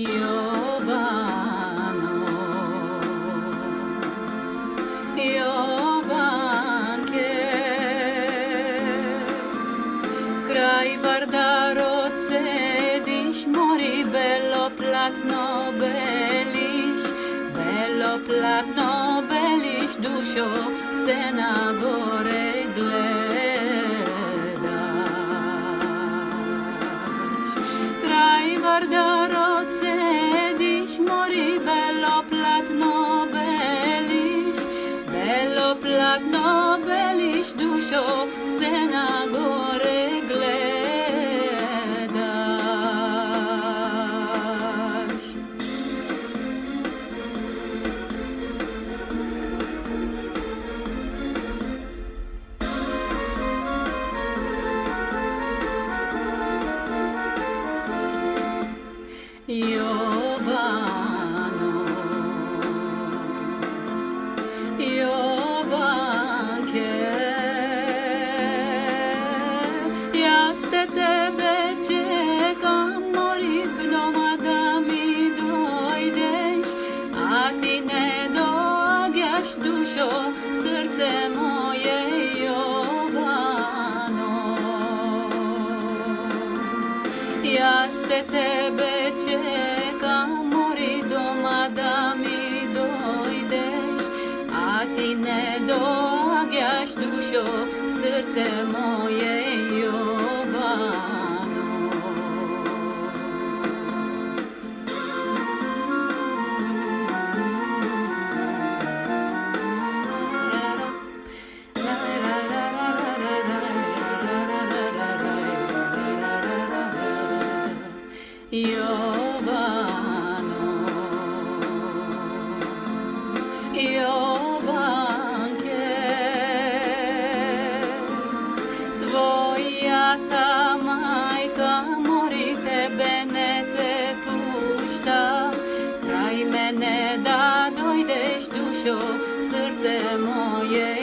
Jovano, Jovanke, kraj Vardarod sediš, mori belo platno beliš, dušo se na gore gledaš. Kraj Vardarod sediš, mori belo platno beliš, dušo se na gore gledaš. Jovano, Jovanke, ja ste tebe čekam, morim doma da mi dojdeš, a ti ne dođeš, dušo, srce moje Jovano. Ja ste tebe čekam, mori doma da mi dojdeš, a ti ne dođeš, dušo, srce moje Jovano. Jovano, Jovanke, tvoja ta majka, mori tebe ne te pušta, kraj mene da dojdeš, dušo, srce moje